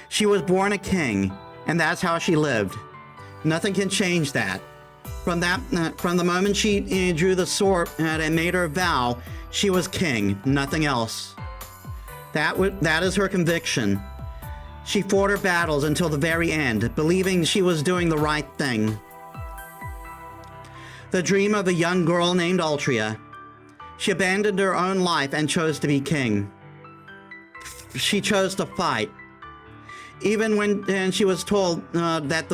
She was born a king, and that's how she lived. Nothing can change that. From the moment she drew the sword and made her vow, she was king, nothing else. That is her conviction. She fought her battles until the very end, believing she was doing the right thing. The dream of a young girl named Altria. She abandoned her own life and chose to be king. She chose to fight. Even when she was told that at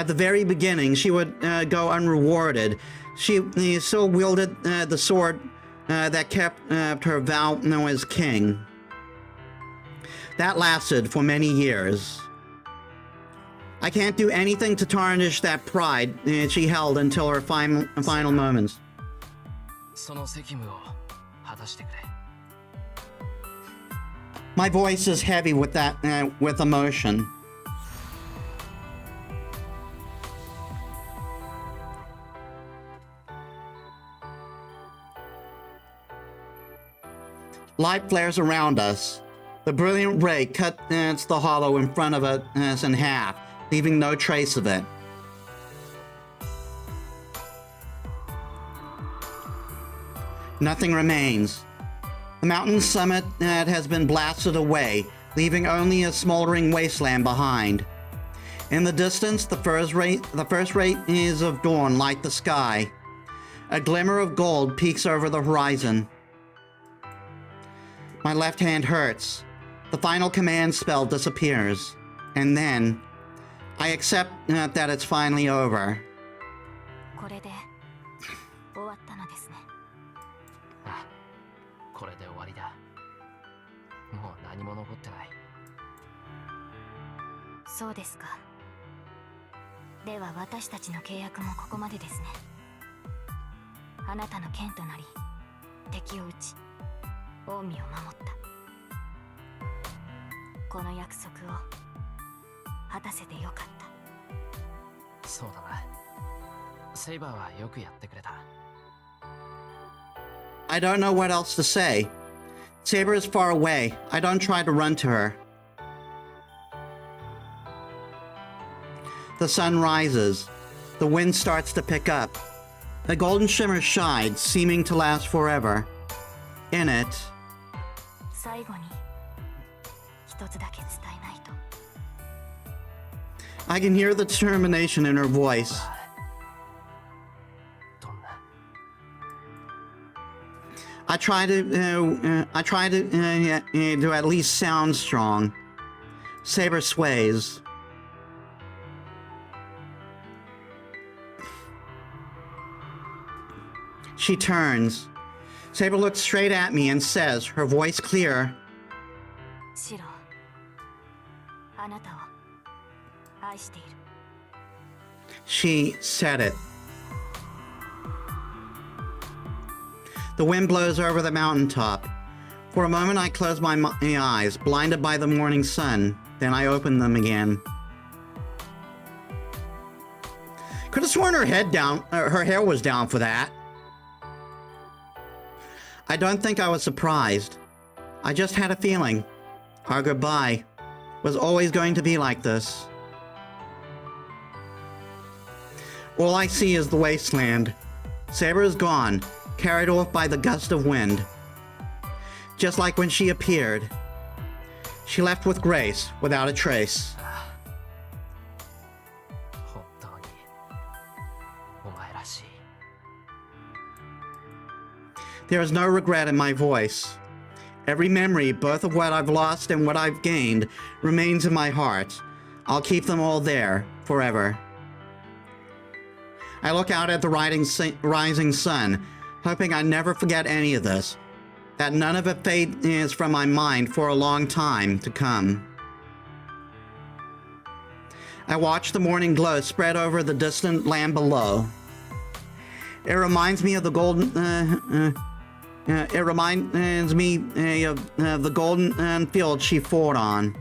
the very beginning she would go unrewarded, she still wielded the sword that kept her vow as king. That lasted for many years. I can't do anything to tarnish that pride she held until her final moments. My voice is heavy with emotion. Light flares around us. The brilliant ray cuts the hollow in front of us in half, leaving no trace of it. Nothing remains. The mountain summit has been blasted away, leaving only a smoldering wasteland behind. In the distance, the first rays of dawn light the sky. A glimmer of gold peeks over the horizon. My left hand hurts. The final command spell disappears. And then, I accept that it's finally over. I don't know what else to say. Saber is far away. I don't try to run to her. The sun rises. The wind starts to pick up. A golden shimmer shines, seeming to last forever. In it, I can hear the determination in her voice. I try to at least sound strong. Saber sways. She turns. Saber looks straight at me and says, her voice clear, she said it. The wind blows over the mountaintop. For a moment I close my eyes, blinded by the morning sun. Then I open them again. Could have sworn her hair was down for that. I don't think I was surprised. I just had a feeling. Our goodbye was always going to be like this. All I see is the wasteland. Saber is gone, carried off by the gust of wind. Just like when she appeared. She left with grace, without a trace. There is no regret in my voice. Every memory, both of what I've lost and what I've gained, remains in my heart. I'll keep them all there, forever. I look out at the rising sun, hoping I never forget any of this, that none of it fades from my mind for a long time to come. I watch the morning glow spread over the distant land below. It reminds me of the golden the golden field she fought on.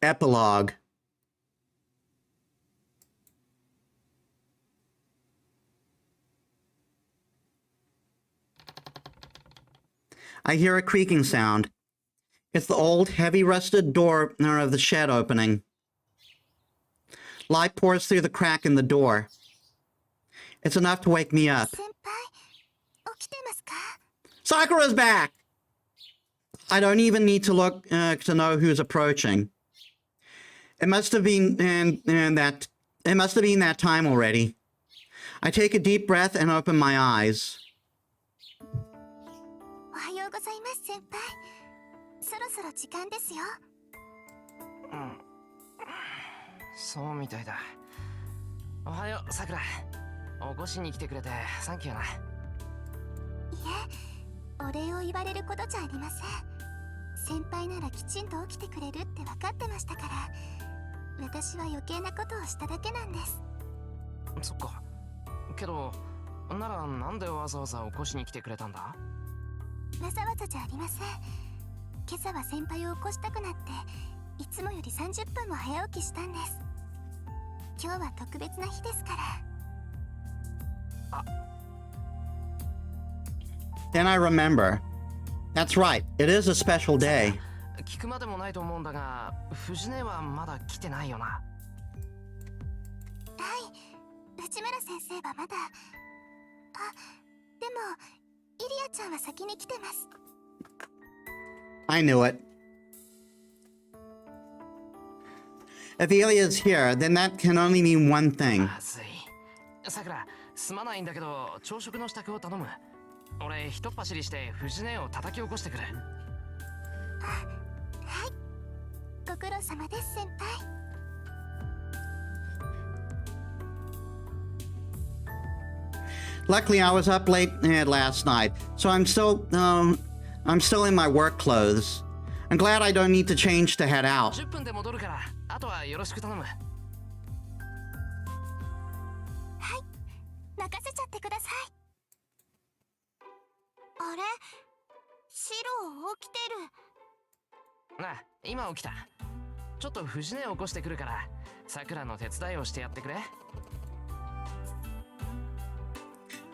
Epilogue. I hear a creaking sound. It's the old, heavy rusted door of the shed opening. Light pours through the crack in the door. It's enough to wake me up. Sakura's back! I don't even need to look to know who's approaching. It must have been that time already. I take a deep breath and open my eyes. Then I remember. That's right, it is a special day. I knew it. If Ilya is here, then that can only mean one thing. Luckily, I was up late last night, so I'm still in my work clothes. I'm glad I don't need to change to head out.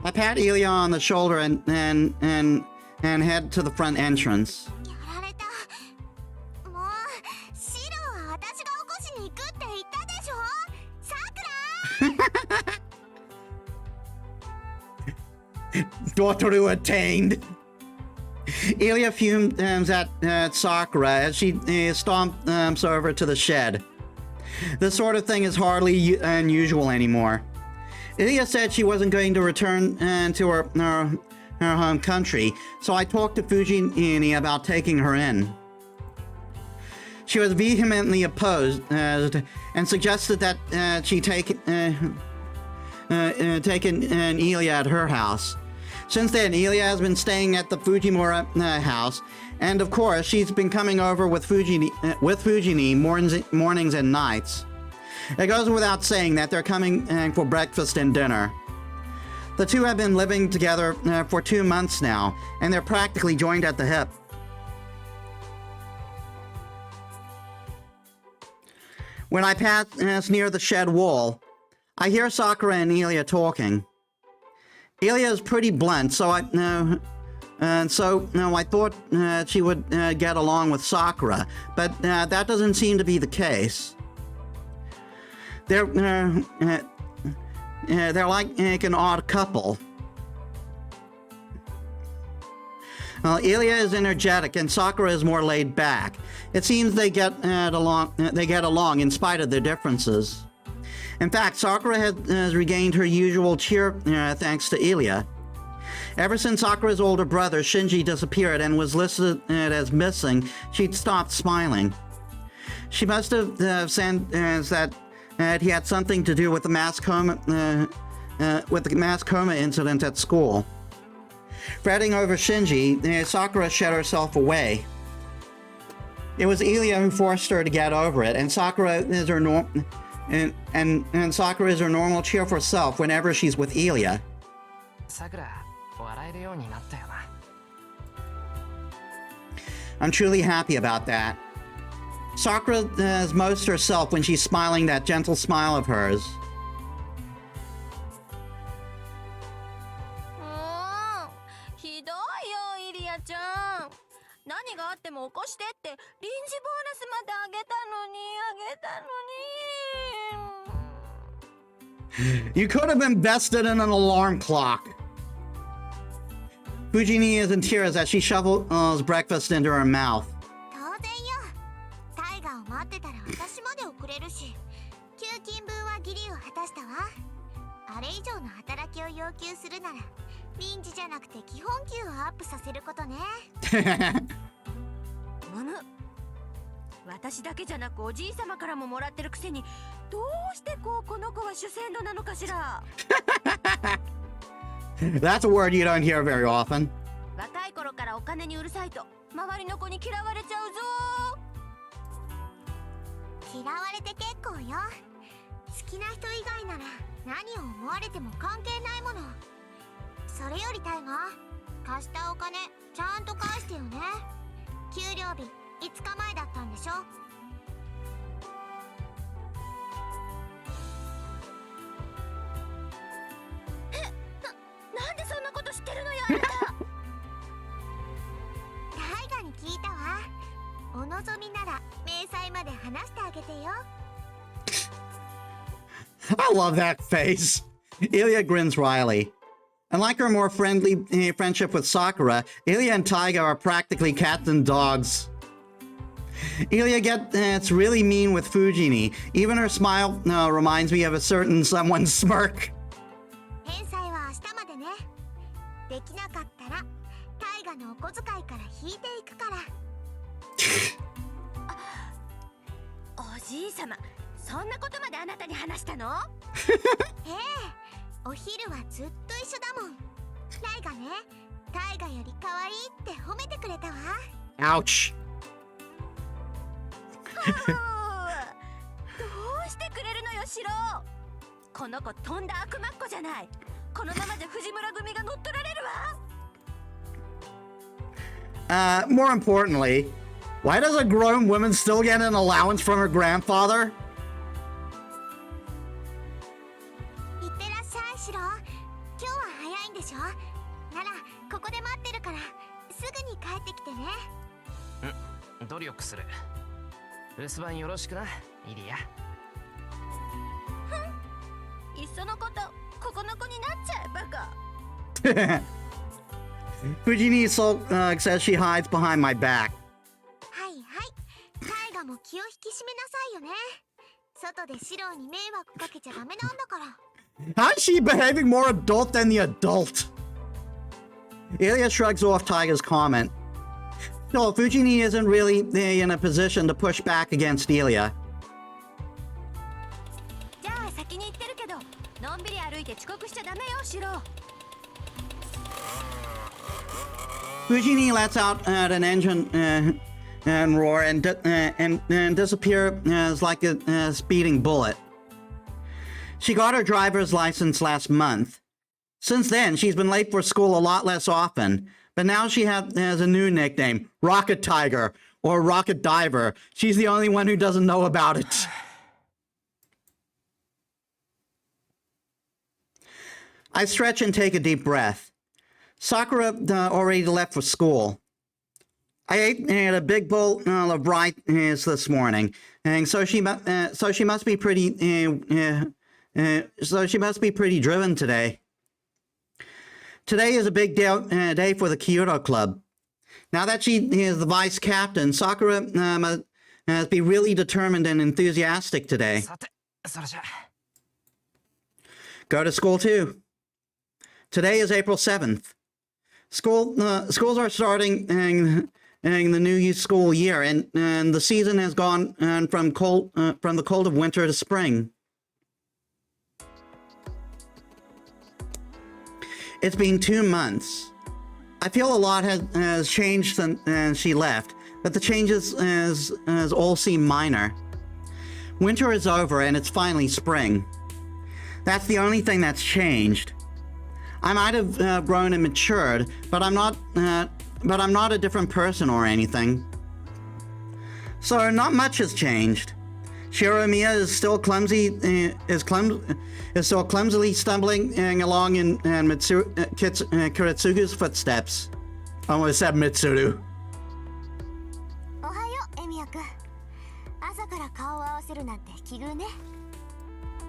I pat Ilya on the shoulder and head to the front entrance. Dotoru attained. Ilya fumes at Sakura as she stomps over to the shed. This sort of thing is hardly unusual anymore. Ilya said she wasn't going to return to her home country, so I talked to Fujini about taking her in. She was vehemently opposed and suggested that she take Ilya at her house. Since then, Ilya has been staying at the Fujimura house, and of course, she's been coming over with Fujini mornings and nights. It goes without saying that they're coming for breakfast and dinner. The two have been living together for 2 months now, and they're practically joined at the hip. When I pass near the shed wall, I hear Sakura and Ilya talking. Ilya is pretty blunt, so I thought she would get along with Sakura, but that doesn't seem to be the case. They're like an odd couple. Ilya is energetic and Sakura is more laid back. It seems they get along in spite of their differences. In fact, Sakura has regained her usual cheer thanks to Ilya. Ever since Sakura's older brother Shinji disappeared and was listed as missing, she'd stopped smiling. She must have said that he had something to do with the mass coma incident at school. Fretting over Shinji, Sakura shut herself away. It was Ilya who forced her to get over it, and Sakura is her Sakura is her normal cheerful self whenever she's with Ilya. I'm truly happy about that. Sakura is most herself when she's smiling that gentle smile of hers. You could have invested in an alarm clock. Fujini is in tears as she shovels breakfast into her mouth. 当然よ。タイガーを待ってたら私まで遅れるし、給金分は義理を果たしたわ。あれ以上の働きを要求するなら、臨時じゃなくて基本給をアップさせることね。むむ。私だけじゃなくおじいさまからももらってるくせに、どうしてこの子は主戦度なのかしら。That's a word you don't hear very often. 若い頃からお金にうるさいと周りの子に嫌われちゃうぞ。嫌われて結構よ。好きな人以外なら何を思われても関係ないもの。それよりタイガー、貸したお金ちゃんと返してよね。給料日5日前だったんでしょ。なんでそんなこと知ってるのよ、あなた。タイガに聞いたわ。お望みなら明細まで話してあげてよ。I love that face. Ilya grins wryly. Unlike her more friendly friendship with Sakura, Ilya and Taiga are practically cats and dogs. Ilya gets really mean with Fujini. Even her smile reminds me of a certain someone's smirk. 返済は明日までね。できなかったらタイガのお小遣いから引いていくから。おじいさま、そんなことまであなたに話したの？ええ、お昼はずっと一緒だもん。タイガね、タイガより可愛いって褒めてくれたわ。Ouch. どうしてくれるのよ、シロ。この子とんだ悪魔っ子じゃない。このままじゃ藤村組が乗っ取られるわ。More importantly, why does a grown woman still get an allowance from her grandfather? いってらっしゃい、シロ。今日は早いんでしょ。ならここで待ってるからすぐに帰ってきてね。努力する。留守番よろしくな、イリア。いっそのことここの子になっちゃえ、バカ。Fujini says she hides behind my back. はいはい。タイガも気を引き締めなさいよね。外でシロに迷惑かけちゃダメなんだから。How is she behaving more adult than the adult? Ilya shrugs off Taiga's comment. No, Fujini isn't really in a position to push back against Ilya. じゃあ先に行ってるけど、のんびり歩いて遅刻しちゃダメよ、シロ。Fujini lets out an engine and roar and disappear as like a speeding bullet. She got her driver's license last month. Since then, she's been late for school a lot less often. But now she has a new nickname, Rocket Tiger or Rocket Diver. She's the only one who doesn't know about it. I stretch and take a deep breath. Sakura already left for school. I ate a big bowl of rice this morning, and so she must be pretty driven today. Today is a big day for the Kyoto Club. Now that she is the vice captain, Sakura must be really determined and enthusiastic today. Go to school too. Today is April 7th. Schools are starting in the new school year, and the season has gone from the cold of winter to spring. It's been 2 months. I feel a lot has changed since she left, but the changes all seem minor. Winter is over and it's finally spring. That's the only thing that's changed. I might have grown and matured, but I'm not a different person or anything. So not much has changed. Shiromiya is still clumsily stumbling along in Kuretsugu's footsteps. I almost said Mitsuru. おはよう、エミヤくん。朝から顔を合わせるなんて奇遇ね。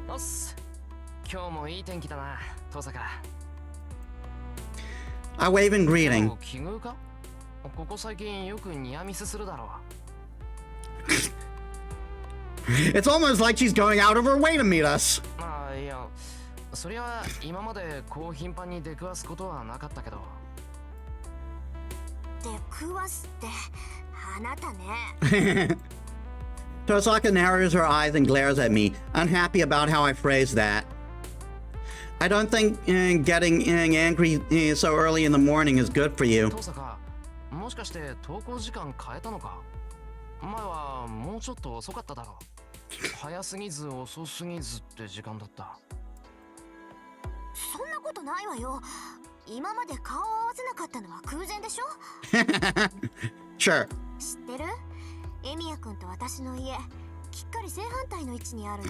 おっす。今日もいい天気だな、登坂。I wave in greeting. 奇遇か？ここ最近よくニアミスするだろう。It's almost like she's going out of her way to meet us. まあいや、そりゃ今までこう頻繁に出くわすことはなかったけど。出くわすってあなたね。Tosaka narrows her eyes and glares at me, unhappy about how I phrased that. I don't think getting angry so early in the morning is good for you. 登坂、もしかして登校時間変えたのか？前はもうちょっと遅かっただろう。早すぎず遅すぎずって時間だった。そんなことないわよ。今まで顔を合わせなかったのは空前でしょ。Sure. 知ってる？エミヤ君と私の家、きっかり正反対の位置にあるの。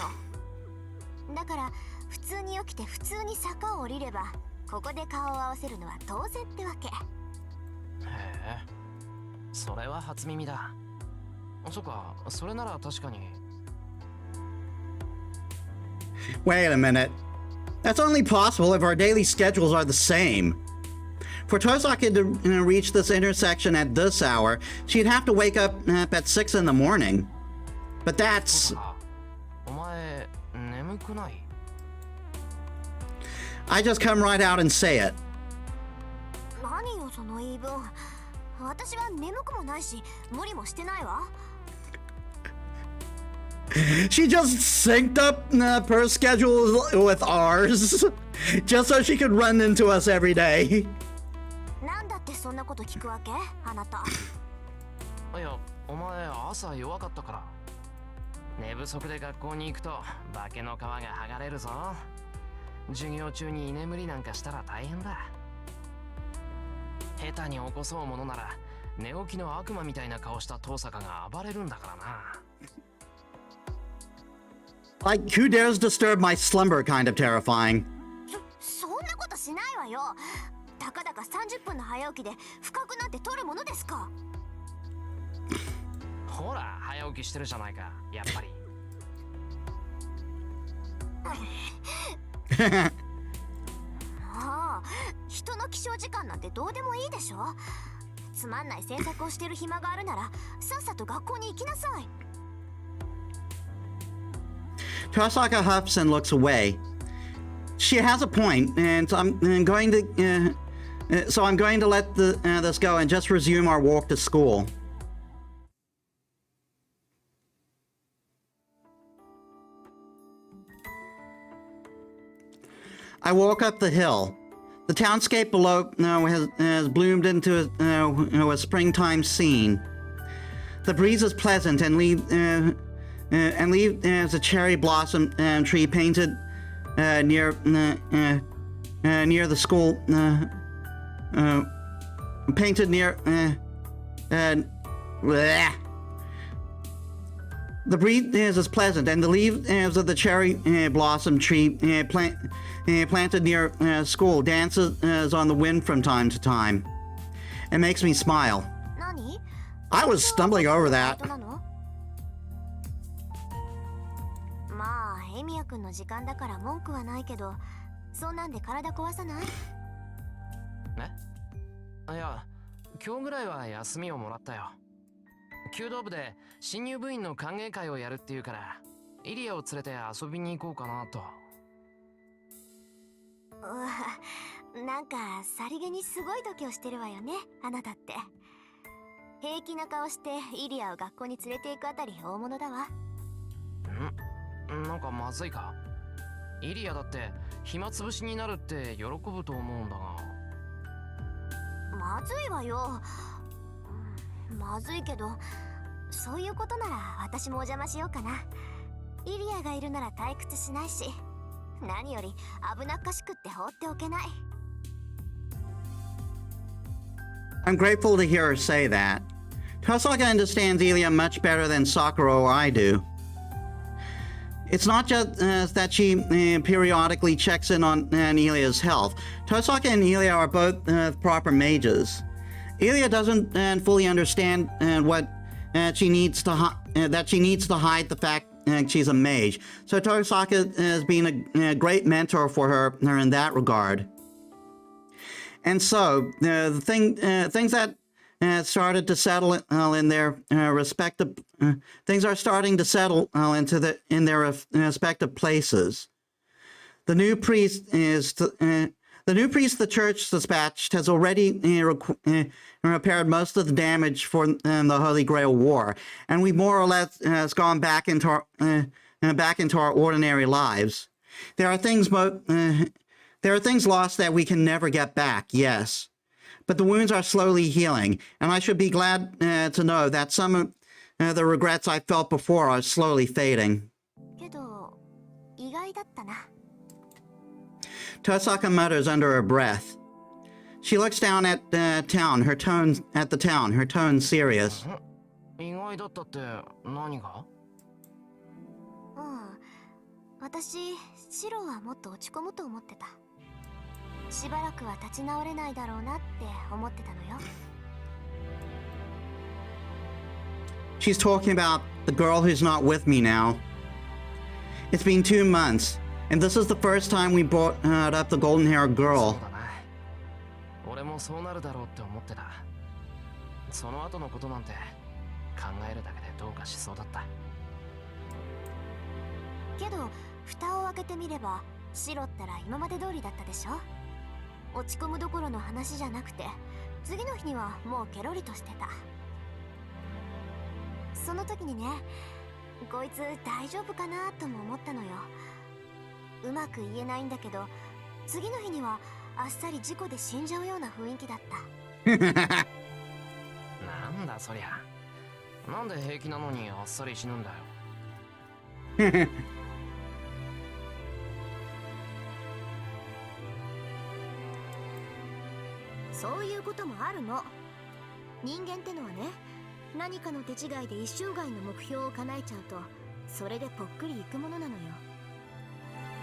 だから普通に起きて普通に坂を降りれば、ここで顔を合わせるのは当然ってわけ。へえ、それは初耳だ。そっか、それなら確かに。Wait a minute. That's only possible if our daily schedules are the same. For Tosaka to reach this intersection at this hour, she'd have to wake up at 6 in the morning. But that's... お前、眠くない？ I just come right out and say it. 何よその言い分。私は眠くもないし、無理もしてないわ。She just synced up her schedule with ours, just so she could run into us every day. なんだってそんなこと聞くわけ？あなた。いや、お前朝弱かったから。寝不足で学校に行くと化けの皮が剥がれるぞ。授業中に居眠りなんかしたら大変だ。下手に起こそうものなら寝起きの悪魔みたいな顔した登坂が暴れるんだからな。Like, who dares disturb my slumber kind of terrifying. そんなことしないわよ。たかだか30分の早起きで深くなんて取るものですか。ほら、早起きしてるじゃないか、やっぱり。ああ、人の起床時間なんてどうでもいいでしょ。つまんない詮索をしてる暇があるならさっさと学校に行きなさい。Tosaka huffs and looks away. She has a point, and I'm going to let this go and just resume our walk to school. I walk up the hill. The townscape below has bloomed into a springtime scene. The breeze is pleasant and leaves a cherry blossom tree painted near the school. Painted near. Bleh. The breeze is pleasant, and the leaves of the cherry blossom tree planted near school dances on the wind from time to time. It makes me smile. 何？ I was stumbling over that. まあ、エミヤ君の時間だから文句はないけど、そんなんで体壊さない？ね？いや、今日ぐらいは休みをもらったよ。弓道部で新入部員の歓迎会をやるっていうから、イリアを連れて遊びに行こうかなと。なんかさりげにすごい時をしてるわよね、あなたって。平気な顔してイリアを学校に連れて行くあたり大物だわ。なんかまずいか？イリアだって暇つぶしになるって喜ぶと思うんだが。まずいわよ。まずいけど、そういうことなら私もお邪魔しようかな。イリアがいるなら退屈しないし、何より危なっかしくって放っておけない。I'm grateful to hear her say that. Tosaka understands Ilya much better than Sakura or I do. It's not just that she periodically checks in on Ilya's health. Tosaka and Ilya are both proper mages. Ilya doesn't fully understand what she needs to that she needs to hide the fact she's a mage. So Tosaka has been a great mentor for her in that regard. And so things that started to settle in their respective things are starting to settle in their respective places. The new priest the church dispatched has already repaired most of the damage for the Holy Grail War, and we more or less has gone back into our ordinary lives. There are things lost that we can never get back, yes, but the wounds are slowly healing, and I should be glad to know that some of the regrets I felt before are slowly fading. けど意外だったな。 Tosaka mutters under her breath. She looks down at the town, her tone serious. 意外だったって何が？うん、私シロはもっと落ち込むと思ってた。しばらくは立ち直れないだろうなって思ってたのよ。 She's talking about the girl who's not with me now. It's been 2 months, and this is the first time we brought up the golden-haired girl. そうだな。俺もそうなるだろうって思ってた。その後のことなんて考えるだけでどうかしそうだった。けど蓋を開けてみればシロったら今まで通りだったでしょ。落ち込むどころの話じゃなくて、次の日にはもうケロリとしてた。その時にね、こいつ大丈夫かなとも思ったのよ。うまく言えないんだけど、次の日にはあっさり事故で死んじゃうような雰囲気だった。なんだそりゃ。なんで平気なのにあっさり死ぬんだよ。そういうこともあるの。人間ってのはね、何かの手違いで一生涯の目標を叶えちゃうと、それでぽっくりいくものなのよ。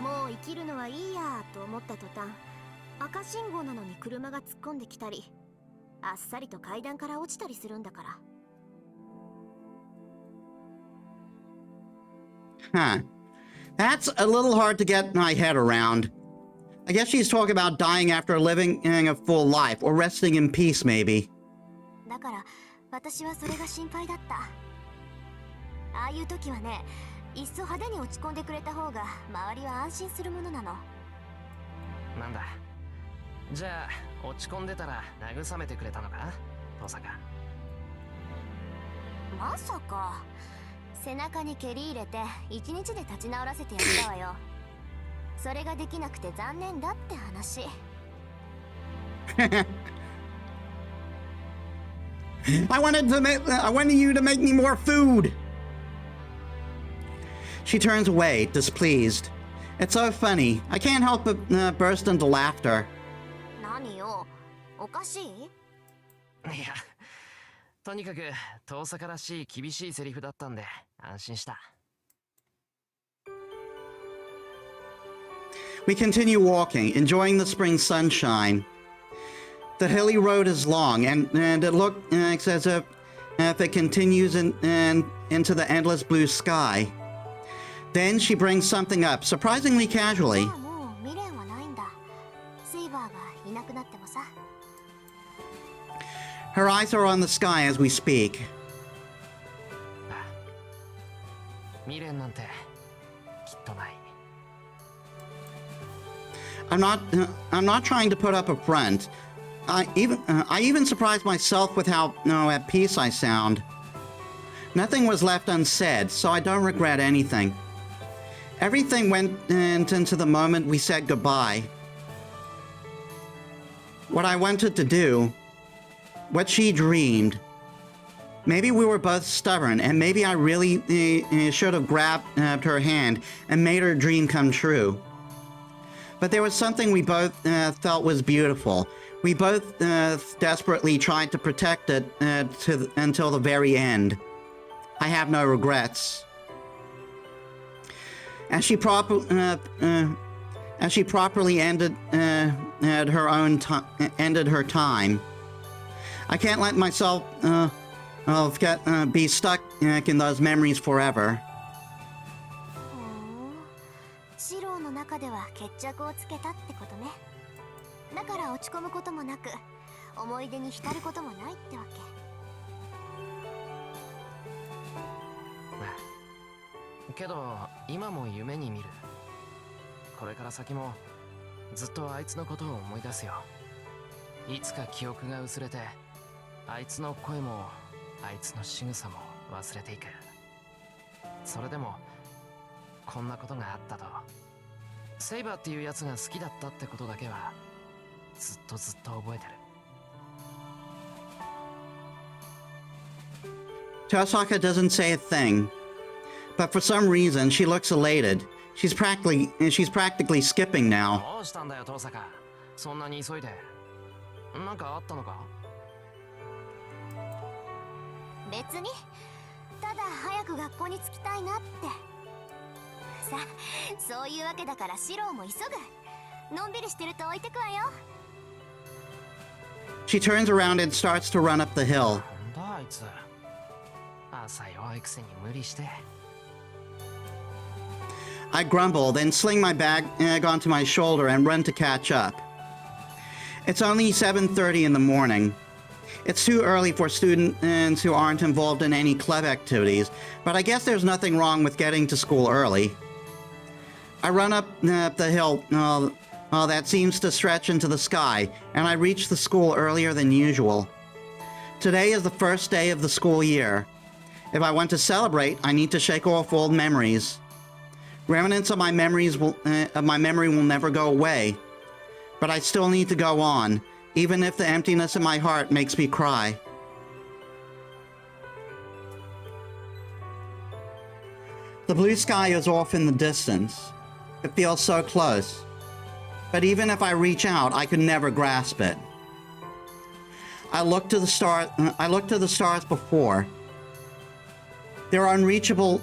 もう生きるのはいいやと思った途端、赤信号なのに車が突っ込んできたり、あっさりと階段から落ちたりするんだから。 Huh. That's a little hard to get my head around. I guess she's talking about dying after living a full life, or resting in peace, maybe. だから私はそれが心配だった。ああいう時はね、いっそ派手に落ち込んでくれた方が周りは安心するものなの。なんだ。じゃあ落ち込んでたら慰めてくれたのか？トサカ。まさか。背中に蹴り入れて一日で立ち直らせてやったわよ。それができなくて残念だって話。I wanted you to make me more food. She turns away, displeased. It's so funny. I can't help but burst into laughter. 何よ、おかしい？いや、とにかくトサカらしい厳しいセリフだったんで安心した。We continue walking, enjoying the spring sunshine. The hilly road is long, and it looks as if it continues into the endless blue sky. Then she brings something up, surprisingly casually. もう未練はないんだ。セイバーがいなくなってもさ。Her eyes are on the sky as we speak. 未練なんてきっとない。I'm not trying to put up a front. I even surprised myself with how at peace I sound. Nothing was left unsaid, so I don't regret anything. Everything went into the moment we said goodbye. What I wanted to do, what she dreamed. Maybe we were both stubborn, and maybe I really should have grabbed her hand and made her dream come true. But there was something we both felt was beautiful. We both desperately tried to protect it until the very end. I have no regrets. As she properly ended ended her time. I can't let myself be stuck in those memories forever. ほう、シローの中では決着をつけたってことね。だから落ち込むこともなく、思い出に浸ることもないってわけ。けど今も夢に見る。これから先もずっとあいつのことを思い出すよ。いつか記憶が薄れて、あいつの声もあいつの仕草も忘れていく。それでもこんなことがあったと、セイバーっていうやつが好きだったってことだけはずっと覚えてる。Tosaka doesn't say a thing, but for some reason she looks elated. She's practically skipping now. どうしたんだよトサカ、そんなに急いで。なんかあったのか？別に、ただ早く学校に着きたいなって。さ、そういうわけだからシローも急ぐ。のんびりしてると置いてくわよ。She turns around and starts to run up the hill. なんだあいつ、朝弱いくせに無理して。I grumble, then sling my bag onto my shoulder and run to catch up. It's only 7:30 in the morning. It's too early for students who aren't involved in any club activities, but I guess there's nothing wrong with getting to school early. I run up the hill that seems to stretch into the sky, and I reach the school earlier than usual. Today is the first day of the school year. If I want to celebrate, I need to shake off old memories. Remnants of my memory will never go away, but I still need to go on, even if the emptiness in my heart makes me cry. The blue sky is off in the distance. It feels so close. But even if I reach out, I could never grasp it. I looked to the stars before. There are unreachable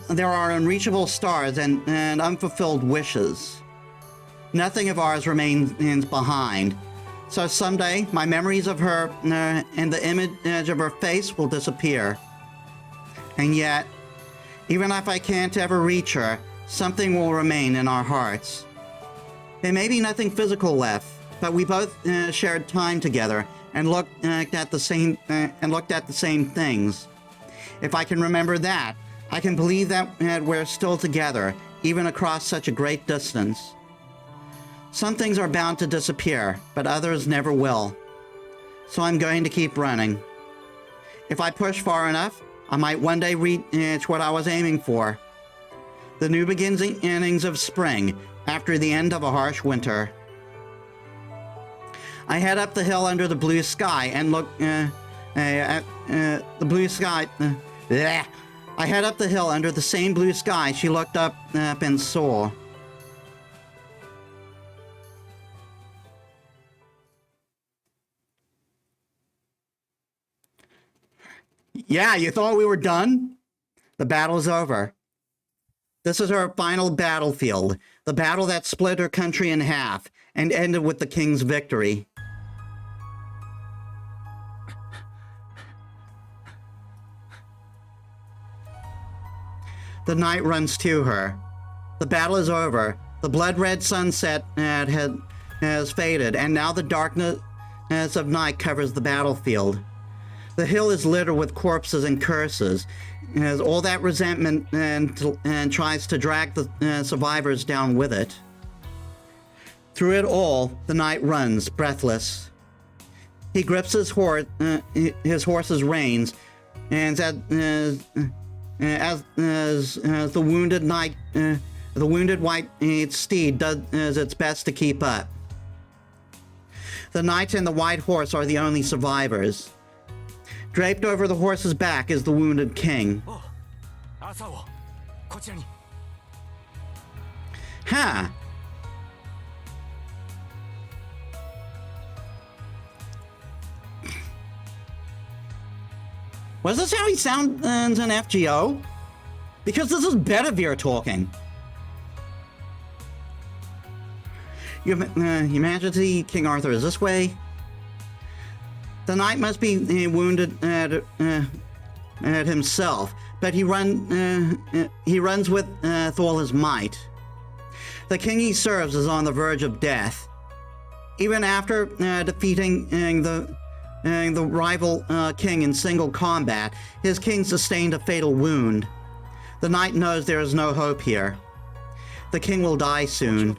stars and unfulfilled wishes. Nothing of ours remains behind. So someday, my memories of her and the image of her face will disappear. And yet, even if I can't ever reach her, something will remain in our hearts. There may be nothing physical left, but we both shared time together and looked at the same things. If I can remember that, I can believe that we're still together, even across such a great distance. Some things are bound to disappear, but others never will. So I'm going to keep running. If I push far enough, I might one day reach what I was aiming for. The new beginnings of spring, after the end of a harsh winter. I head up the hill under the blue sky and look at the blue sky. I head up the hill under the same blue sky she looked up and saw. Yeah, you thought we were done? The battle's over. This is her final battlefield, the battle that split her country in half and ended with the king's victory. The night runs to her. The battle is over. The blood-red sunset has faded, and now the darkness of night covers the battlefield. The hill is littered with corpses and curses, as all that resentment and tries to drag the survivors down with it. Through it all, the knight runs, breathless. He grips his horse's reins, and as the wounded white steed does its best to keep up. The knight and the white horse are the only survivors. Draped over the horse's back is the wounded king. Huh. Was this how he sounds in FGO? Because this is Bedivere talking. Your Majesty, King Arthur is this way. The knight must be wounded himself, but he runs with all his might. The king he serves is on the verge of death. Even after defeating the rival king in single combat, his king sustained a fatal wound. The knight knows there is no hope here. The king will die soon.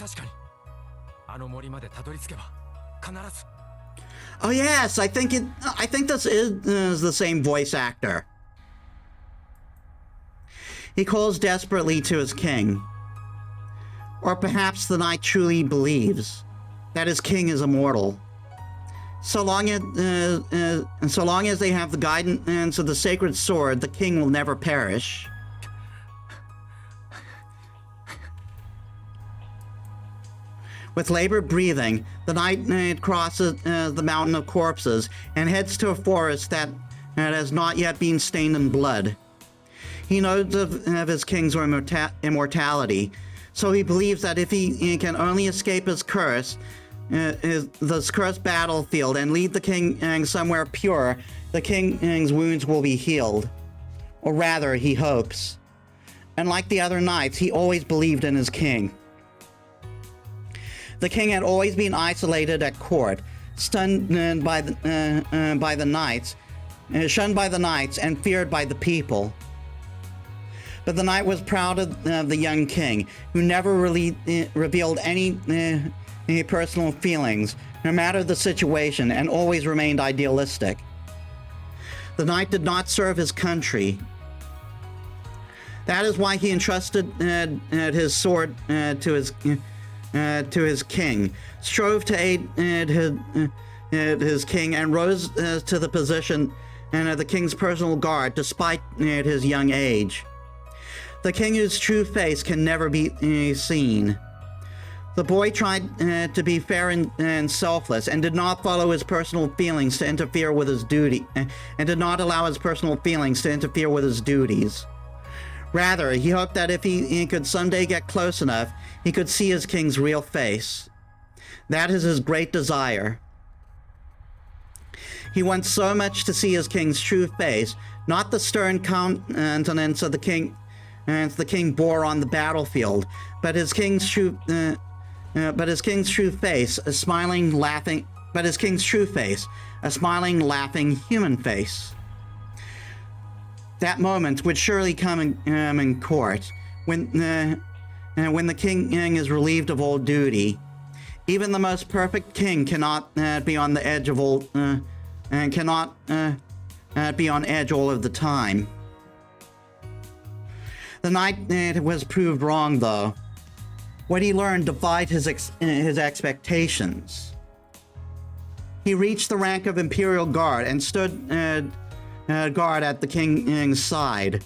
Oh yes, I think this is the same voice actor. He calls desperately to his king. Or perhaps the knight truly believes that his king is immortal. So long as they have the guidance of the sacred sword, the king will never perish. With labored breathing, the knight crosses the mountain of corpses and heads to a forest that has not yet been stained in blood. He knows of his king's immortality, so he believes that if he can only escape his curse, this cursed battlefield, and lead the king somewhere pure, the king's wounds will be healed. Or rather, he hopes. And like the other knights, he always believed in his king. The king had always been isolated at court, shunned by the knights, and feared by the people. But the knight was proud of the young king, who never really revealed any personal feelings, no matter the situation, and always remained idealistic. The knight did not serve his country. That is why he entrusted his sword to his king, strove to aid his king, and rose to the position of the king's personal guard despite his young age. The king whose true face can never be seen. The boy tried to be fair and selfless, and did not follow his personal feelings to interfere with his duty, and did not allow his personal feelings to interfere with his duties. Rather, he hoped that if he could someday get close enough, he could see his king's real face. That is his great desire. He wants so much to see his king's true face, not the stern countenance of the king bore on the battlefield, but his king's true face, a smiling, laughing human face. That moment would surely come in court, when the king is relieved of all duty. Even the most perfect king cannot be on the edge of all of the time. The knight was proved wrong, though. What he learned defied his expectations. He reached the rank of Imperial Guard and stood guard at the king's side.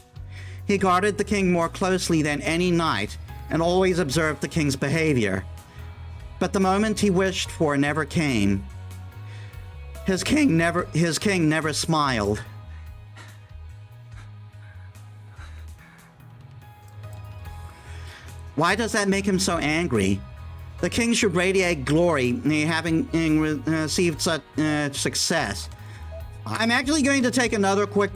He guarded the king more closely than any knight, and always observed the king's behavior. But the moment he wished for never came. His king never smiled. Why does that make him so angry? The king should radiate glory, having received such success. I'm actually going to take another bio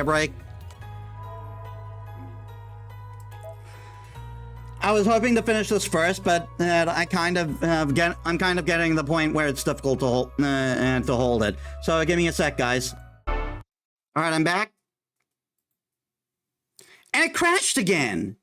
break. I was hoping to finish this first, but I'm kind of getting to the point where it's difficult to hold it. So give me a sec, guys. All right, I'm back, and it crashed again.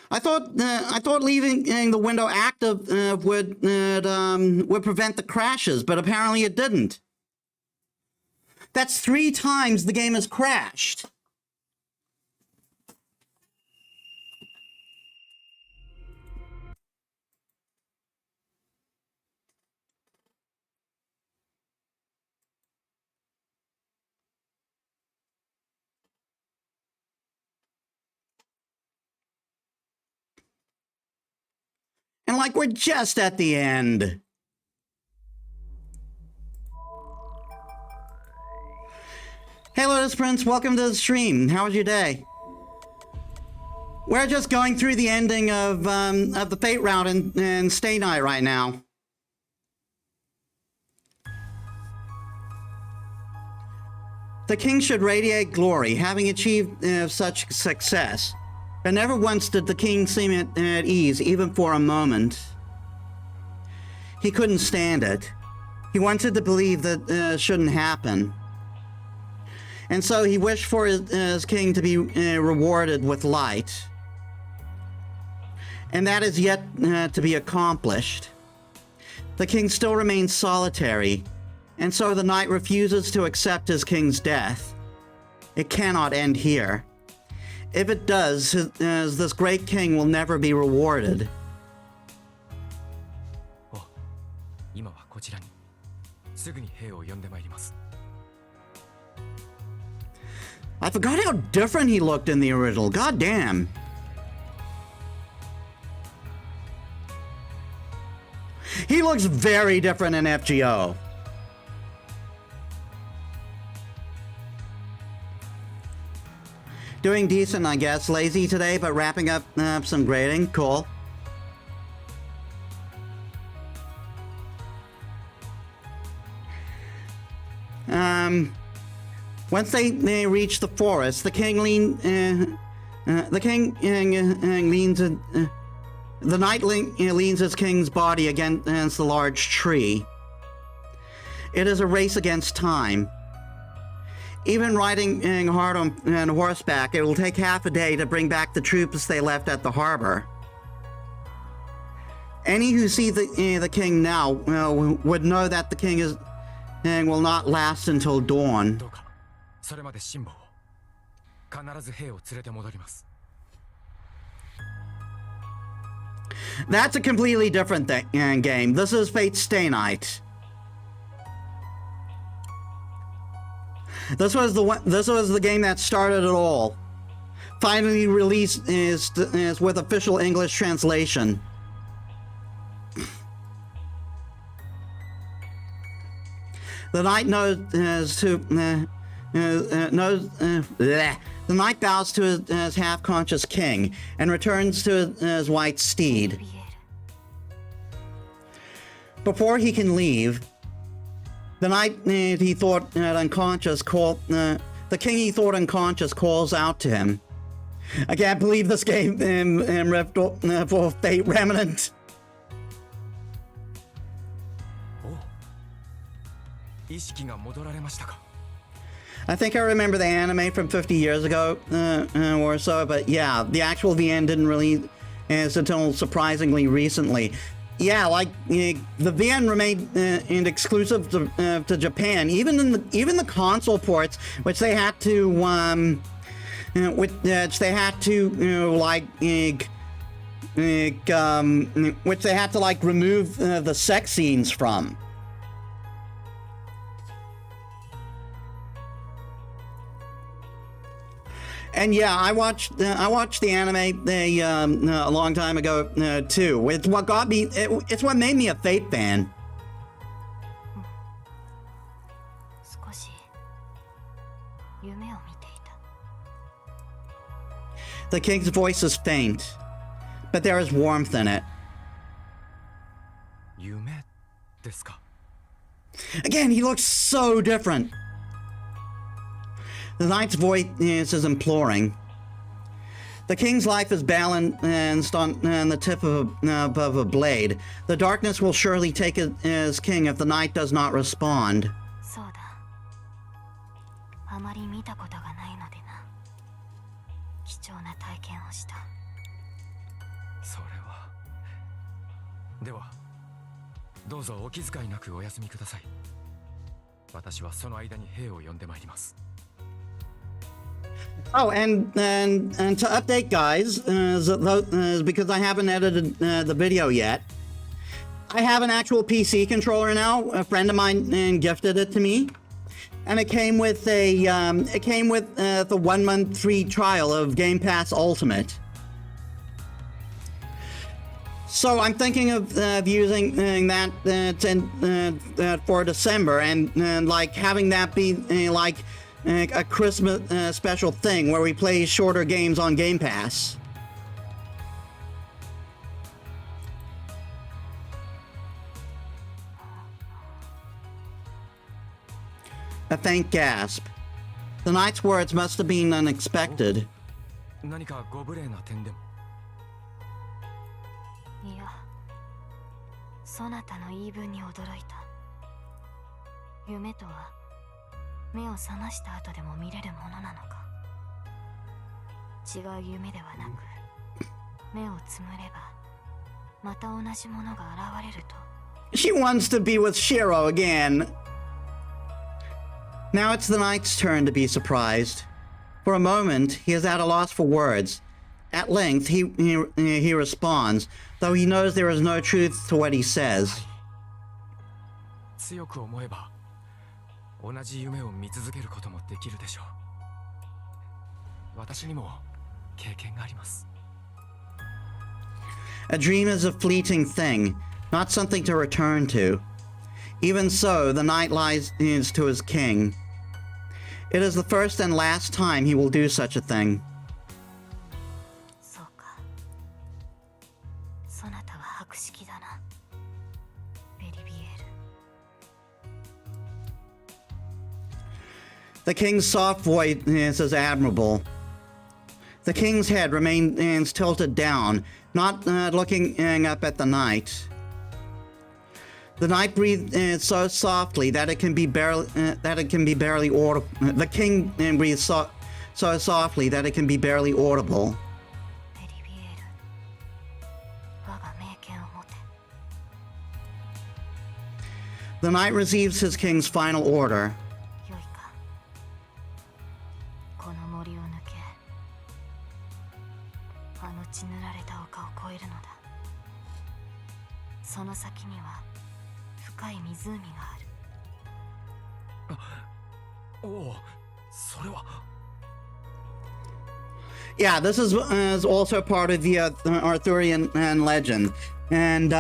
I thought leaving the window active would prevent the crashes, but apparently it didn't. That's 3 times the game has crashed. And like we're just at the end. Hey Lotus Prince, welcome to the stream. How was your day? We're just going through the ending of the Fate route in Stay Night right now. The king should radiate glory, having achieved such success. But never once did the king seem at ease, even for a moment. He couldn't stand it. He wanted to believe that it shouldn't happen. And so he wished for his king to be rewarded with light. And that is yet to be accomplished. The king still remains solitary, and so the knight refuses to accept his king's death. It cannot end here. If it does, this great king will never be rewarded. I forgot how different he looked in the original. God damn. He looks very different in FGO. Doing decent, I guess. Lazy today, but wrapping up some grading. Cool. Once they reach the forest, the king leans. The knight leans his king's body against the large tree. It is a race against time. Even riding hard on horseback, it will take half a day to bring back the troops they left at the harbor. Any who see the king now would know that the king will not last until dawn. That's a completely different game. This is Fate Stay Night. This was the game that started it all. Finally released is with official English translation. The knight the knight bows to his half-conscious king and returns to his white steed. Before he can leave, the knight he thought unconscious the king he thought unconscious calls out to him. I can't believe this game ripped for Fate Remnant. I think I remember the anime from 50 years ago or so, but yeah, the actual VN didn't release until surprisingly recently. Yeah, like the VN remained exclusive to Japan, even the console ports, which they had to which they had to remove the sex scenes from. And yeah, I watched the anime a long time ago too. It's what got me. It's what made me a Fate fan. The king's voice is faint, but there is warmth in it. Again, he looks so different. The knight's voice is imploring. The king's life is balanced on the tip of a blade. The darkness will surely take his king if the knight does not respond. Oh, and to update guys, because I haven't edited the video yet, I have an actual PC controller now. A friend of mine gifted it to me, and it came with the 1-month free trial of Game Pass Ultimate. So I'm thinking of using that for December, and like having that be like a Christmas special thing where we play shorter games on Game Pass. A faint gasp. The knight's words must have been unexpected. 何かご無礼な点でも。いや、そなたの言い分に驚いた。夢とは目を覚ました後でも見れるものなのか。違う夢ではなく、目をつむればまた同じものが現れると。 She wants to be with Shiro again. Now it's the knight's turn to be surprised. For a moment, he is at a loss for words. At length, he responds, though he knows there is no truth to what he says. 強く思えば同じ夢を見続けることもできるでしょう。私にも経験があります。 A dream is a fleeting thing, not something to return to. Even so, the knight lies to his king. It is the first and last time he will do such a thing. そうか。そなたは博識だな、ベリビエール。 The king's soft voice is admirable. The king's head remains tilted down, not looking up at the knight. The knight breathes so softly that it can be barely audible. The king breathes so softly that it can be barely audible. ベリビエール、我が名犬を持て。 The knight receives his king's final order. よいか。この森を抜け、あの血塗られた丘を越えるのだ。その先には深い湖がある。おお、それは。 Yeah, this is also part of the Arthurian legend, and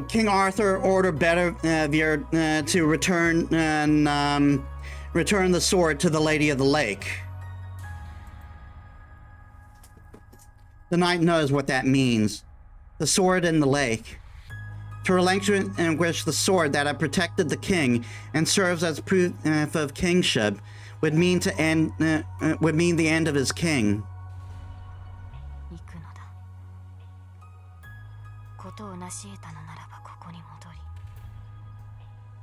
King Arthur ordered Bedivere to return the sword to the Lady of the Lake. The knight knows what that means. The sword in the lake. To relinquish the sword that had protected the king and serves as proof of kingship would mean the end of his king. 行くのだ。ことを成し得たのならばここに戻り、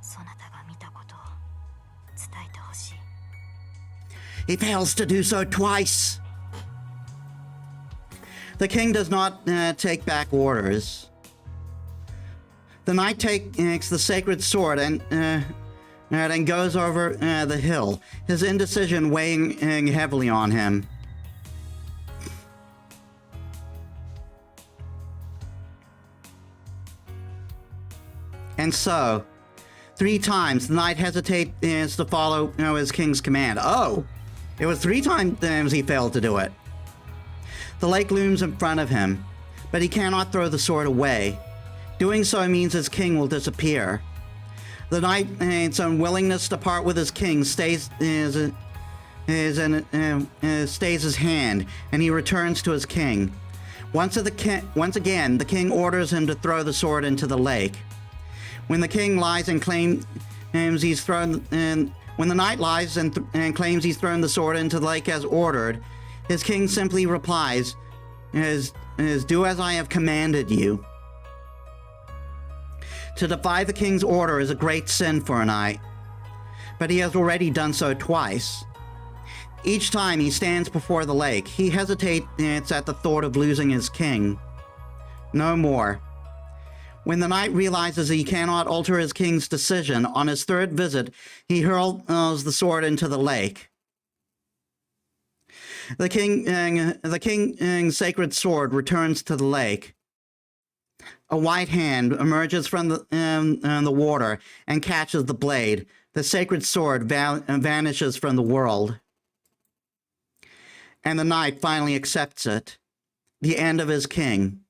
そなたが見たことを伝えてほしい。 He fails to do so twice. The king does not take back orders. The knight takes the sacred sword and goes over the hill, his indecision weighing heavily on him. And so, 3 times the knight hesitates to follow his king's command. Oh, it was 3 times he failed to do it. The lake looms in front of him, but he cannot throw the sword away. Doing so means his king will disappear. The knight's unwillingness to part with his king stays his hand, and he returns to his king. Once again, the king orders him to throw the sword into the lake. When the king lies and claims he's thrown, when the knight lies and claims he's thrown the sword into the lake as ordered, his king simply replies, "Do as I have commanded you." To defy the king's order is a great sin for a knight, but he has already done so twice. Each time he stands before the lake, he hesitates at the thought of losing his king. No more. When the knight realizes he cannot alter his king's decision, on his 3rd visit, he hurls the sword into the lake. The king's sacred sword returns to the lake. A white hand emerges from the water and catches the blade. The sacred sword vanishes from the world. And the knight finally accepts it. The end of his king.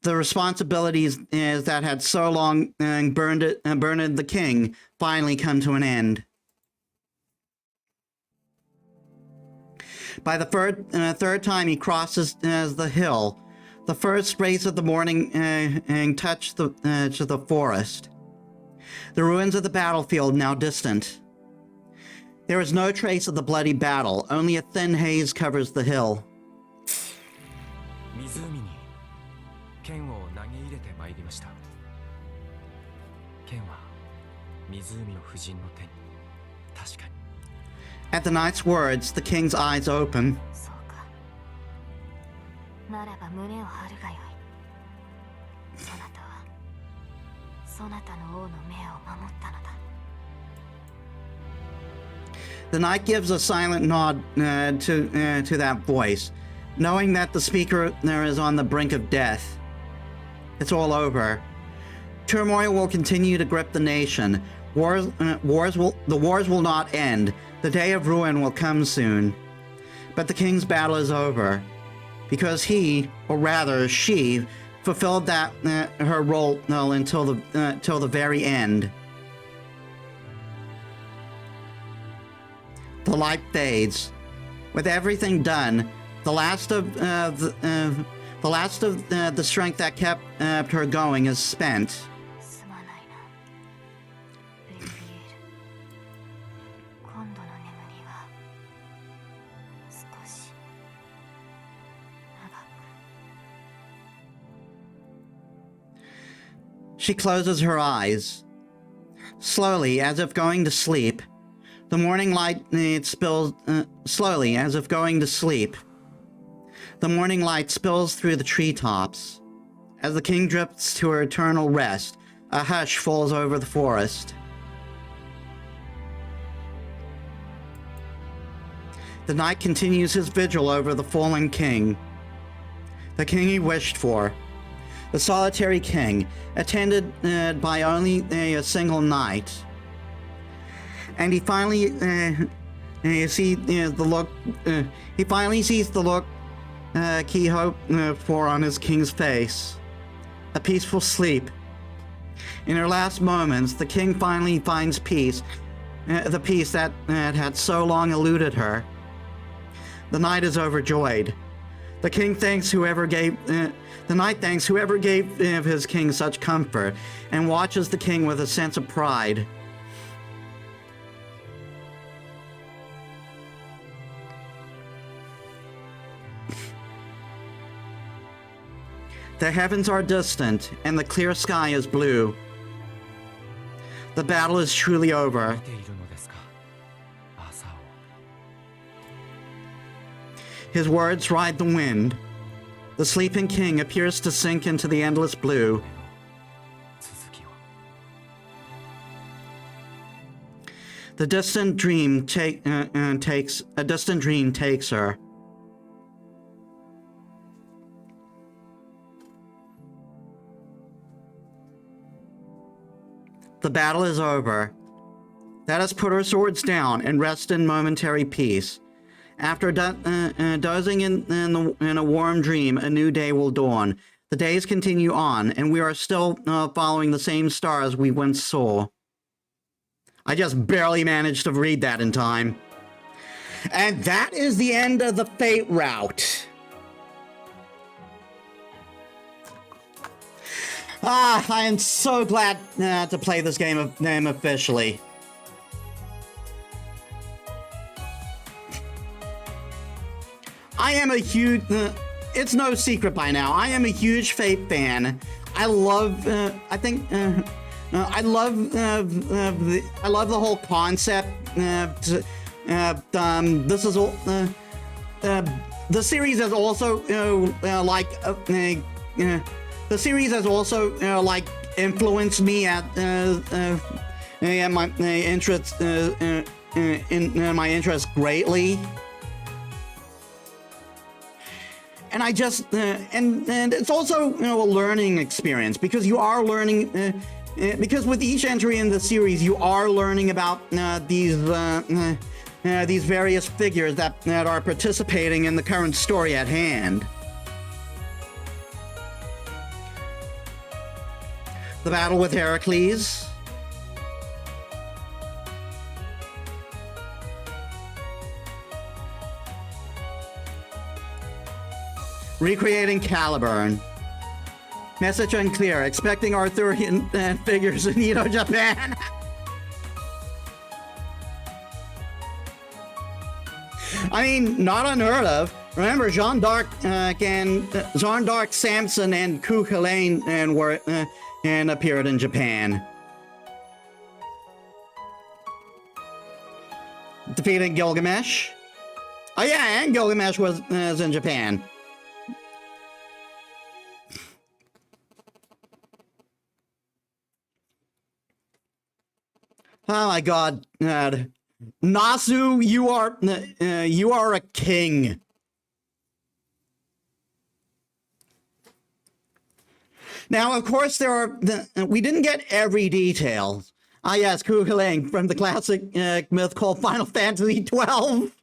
The responsibilities that had so long burdened the king finally come to an end. By the third time he crosses the hill, The first rays of the morning touch to the forest. The ruins of the battlefield now distant. There is no trace of the bloody battle. Only a thin haze covers the hill. 湖に剣を投げ入れてまいりました。剣は湖の夫人の手に。確かに。 At the knight's words, the king's eyes open. そうか。ならば胸を張るがよい。そなたはそなたの王の命を守ったのだ。 The knight gives a silent nod to that voice, knowing that the speaker is on the brink of death. It's all over. Turmoil will continue to grip the nation. The wars will not end. The day of ruin will come soon. But the king's battle is over, because he, or rather she, fulfilled her role until the very end. The light fades. With everything done, the last of the strength that kept her going is spent. すまないな。ベルリエール。今度の眠りは少し長く。 She closes her eyes. Slowly, as if going to sleep, the morning light spills slowly, as if going to sleep. The morning light spills through the treetops. As the king drifts to her eternal rest, a hush falls over the forest. The knight continues his vigil over the fallen king. The king he wished for. The solitary king, attended by only a single knight. And he finally sees the look. He finally sees the look he hoped for on his king's face. A peaceful sleep. In her last moments, the king finally finds peace, the peace that had so long eluded her. The knight is overjoyed. The king thanks whoever gave. The knight thanks whoever gave his king such comfort, and watches the king with a sense of pride. The heavens are distant, and the clear sky is blue. The battle is truly over. 見ているのですか、朝を。 His words ride the wind. The sleeping king appears to sink into the endless blue. 続きを。 The distant dream takes her. The battle is over. Let us put our swords down and rest in momentary peace. After dozing in a warm dream, a new day will dawn. The days continue on, and we are still following the same stars we once saw. I just barely managed to read that in time. And that is the end of the Fate route. I am so glad to play this game officially. I am a huge... it's no secret by now. I am a huge Fate fan. I love... I love the whole concept. This is all... the series has also the series has also influenced me at my interest in my interest greatly. And I just and it's also a learning experience, because you are learning because with each entry in the series you are learning about these various figures that are participating in the current story at hand. The battle with Heracles. Recreating Caliburn. Message unclear. Expecting Arthurian figures in Edo, Japan. I mean, not unheard of. Remember, Jeanne d'Arc, Samson, and Ku Helene were and appeared in Japan. Defeating Gilgamesh. Oh yeah, and Gilgamesh was in Japan. Oh my God, Nasu, you are a king. Now, of course, we didn't get every detail. Ah, yes, Ku Helene from the classic myth called Final Fantasy XII.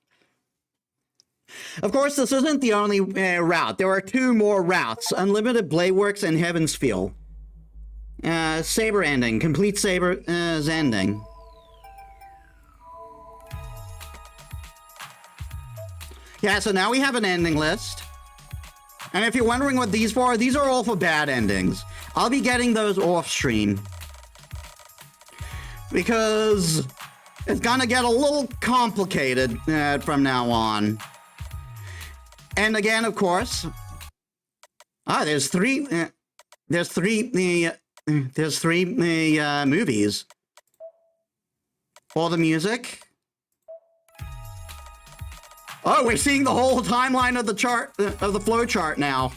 Of course, this isn't the only route. There are two more routes: Unlimited Blade Works and Heaven's Feel. Saber ending, complete Saber's ending. Yeah, so now we have an ending list. And if you're wondering what these for, these are all for bad endings. I'll be getting those off stream. Because it's gonna get a little complicated from now on. And again, of course, there's three movies. All the music. Oh, we're seeing the whole timeline of the chart, of the flow chart now.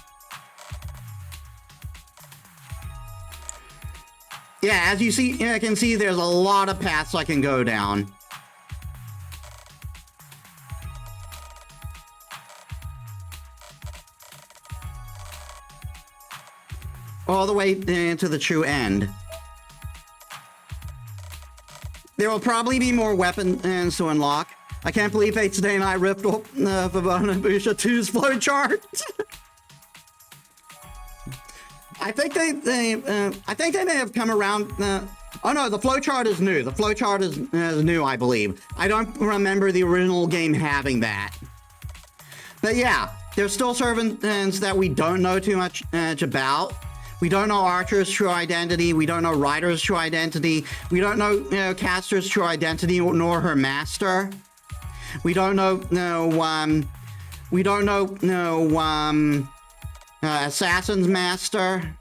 Yeah, as you can see, there's a lot of paths I can go down. All the way to the true end. There will probably be more weapons to unlock. I can't believe Fate Stay and I ripped off Favona Busha 2's flowchart. I think they may have come around. Oh no, the flowchart is new. The flowchart is new, I believe. I don't remember the original game having that. But yeah, there's still servants that we don't know too much about. We don't know Archer's true identity. We don't know Ryder's true identity. We don't know, Caster's true identity, nor her master. We don't know, Assassin's master.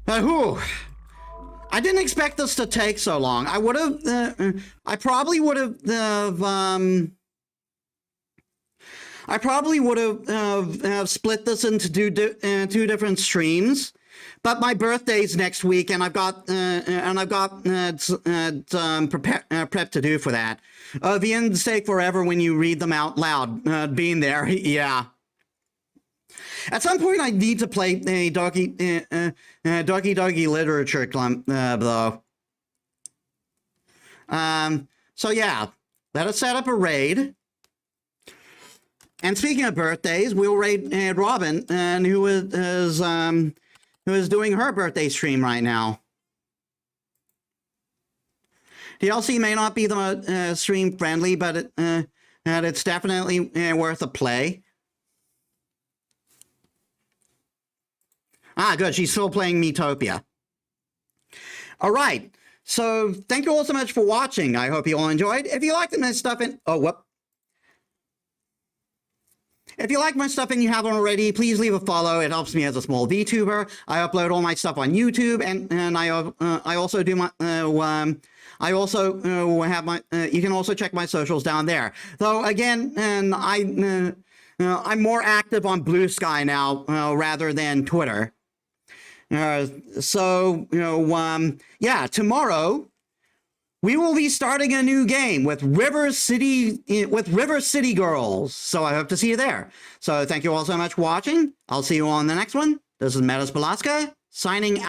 But I didn't expect this to take so long. I would have, I probably would have split this into two different streams. But my birthday's next week, and I've got prep to do for that. The ends stay forever when you read them out loud. Being there, yeah. At some point, I need to play a Doggy Literature Club, though. So yeah, let us set up a raid. And speaking of birthdays, we'll raid Robin, and who is doing her birthday stream right now. DLC may not be the most stream friendly, but it's definitely worth a play. Ah, good. She's still playing Metopia. All right. So thank you all so much for watching. I hope you all enjoyed. If you liked my stuff If you like my stuff and you haven't already, please leave a follow. It helps me as a small VTuber. I upload all my stuff on YouTube, and I also do my I also have my. You can also check my socials down there. Though again, and I'm more active on Blue Sky now rather than Twitter. So yeah, tomorrow we will be starting a new game with River City Girls. So I hope to see you there. So thank you all so much for watching. I'll see you all in the next one. This is Metis Balaska signing out.